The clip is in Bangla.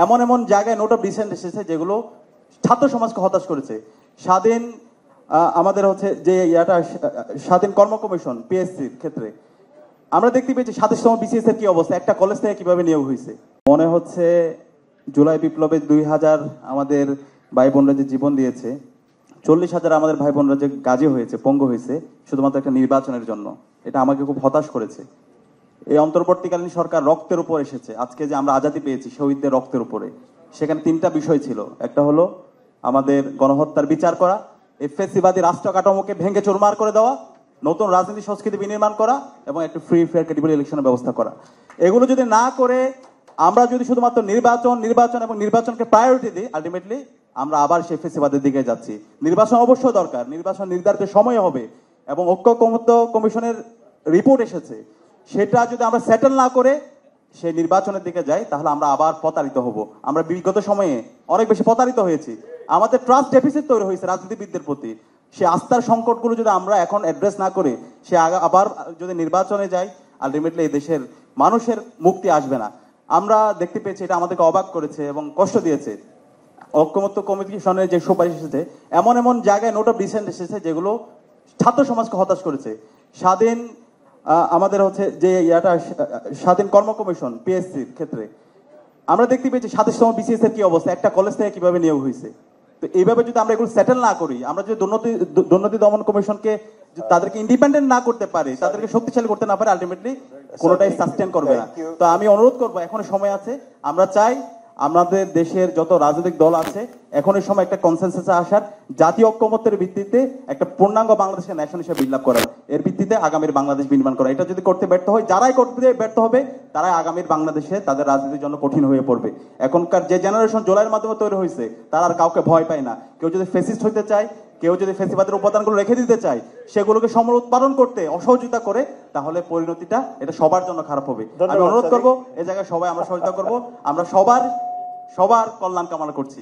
এমন এমন জায়গায় নোট অফ ডিসেন্ট এসেছে যেগুলো ছাত্র সমাজকে হতাশ করেছে। স্বাধীন আমাদের হচ্ছে যে স্বাধীন কর্ম কমিশন পিএসসির ক্ষেত্রে আমরা দেখতে পেয়েছি 27তম বিসিএস এর কি অবস্থা, একটা কলেজ থেকে কিভাবে নিয়োগ হয়েছে। মনে হচ্ছে জুলাই বিপ্লবে 2000 আমাদের ভাই বোনরা যে জীবন দিয়েছে, 40,000 আমাদের ভাই বোনরা যে গাজী হয়েছে, পঙ্গু হয়েছে শুধুমাত্র একটা নির্বাচনের জন্য। এটা আমাকে খুব হতাশ করেছে। এই অন্তর্বর্তীকালীন সরকার রক্তের উপর এসেছে। আজকে যে আমরা আজাদি পেয়েছি শহীদদের রক্তের উপরে, সেখানে 3টা বিষয় ছিল। একটা হলো আমাদের গণহত্যার বিচার করা, এফএসিবাদী রাষ্ট্র কাঠামোকে ভেঙে চুরমার করে দেওয়া, নতুন রাজনীতি সংস্কৃতি বিনির্মাণ করা এবং একটা ফ্রি ফেয়ার ক্রেডিবল ইলেকশনের ব্যবস্থা করা। এগুলো যদি না করে আমরা যদি শুধুমাত্র নির্বাচন এবং নির্বাচনকে প্রায়োরিটি দিই, আলটিমেটলি আমরা আবার সেই ফেসিবাদের দিকে যাচ্ছি। নির্বাচন অবশ্যই দরকার, নির্বাচন নির্ধারিত সময় হবে এবং ঐক্যমত্য কমিশনের রিপোর্ট এসেছে, সেটা যদি আমরা সেটেল না করে সেই নির্বাচনের দিকে যাই তাহলে আমরা আবার প্রতারিত হব। আমরা বিগত সময়ে অনেক বেশি প্রতারিত হয়েছি। আমাদের ট্রাস্ট ডেফিসিট তৈরি হয়েছে রাজনীতিবিদদের প্রতি। সে আস্থার সংকটগুলো যদি আমরা এখন অ্যাড্রেস না করে সে আবার যদি নির্বাচনে যাই, আলটিমেটলি এই দেশের মানুষের মুক্তি আসবে না। আমরা দেখতে পেয়েছি, এটা আমাদেরকে অবাক করেছে এবং কষ্ট দিয়েছে। ঐক্যমত্য কমিশনের যে সুপারিশ এসেছে, এমন এমন জায়গায় নোট অফ ডিসেন্ট এসেছে যেগুলো ছাত্র সমাজকে হতাশ করেছে। স্বাধীন আমাদের হচ্ছে যে স্বাধীন কর্ম কমিশন পিএসসির ক্ষেত্রে আমরা দেখতে পেয়েছি 27তম বিসিএস এর কি অবস্থা, একটা কলেজ থেকে কিভাবে নিয়োগ হয়েছে। তো এইভাবে যদি আমরা এগুলো সেটেল না করি, আমরা যদি দুর্নীতি দমন কমিশনকে তাদেরকে ইন্ডিপেন্ডেন্ট না করতে পারি, তাদেরকে শক্তিশালী করতে না পারে, আলটিমেটলি কোনোটাই সাস্টেন করবে না। তো আমি অনুরোধ করবো, এখনো সময় আছে। আমরা চাই আমাদের দেশের যত রাজনৈতিক দল আছে এখনই সময় একটা কনসেনসাসে আসার, জাতীয় ঐক্যমত্যের ভিত্তিতে একটা পূর্ণাঙ্গ বাংলাদেশের ন্যাশন হিসেবে বিল্ড আপ করার, এর ভিত্তিতে আগামীর বাংলাদেশ বিনির্মাণ করা। এটা যদি করতে ব্যর্থ হয়, যারাই করতে ব্যর্থ হবে তারাই আগামীর বাংলাদেশে তাদের রাজনীতির জন্য কঠিন হয়ে পড়বে। এখনকার যে জেনারেশন জুলাইয়ের মাধ্যমে তৈরি হয়েছে তারা আর কাউকে ভয় পায় না। কেউ যদি ফেসিস্ট হইতে চায়, কেউ যদি ফেসিবাদের উপাদানগুলো রেখে দিতে চায়, সেগুলোকে সমর উৎপাদন করতে অসহযোগিতা করে, তাহলে পরিণতিটা এটা সবার জন্য খারাপ হবে। আমি অনুরোধ করবো এই জায়গায় সবাই আমরা সহযোগিতা করবো। আমরা সবার কল্যাণ কামনা করছি।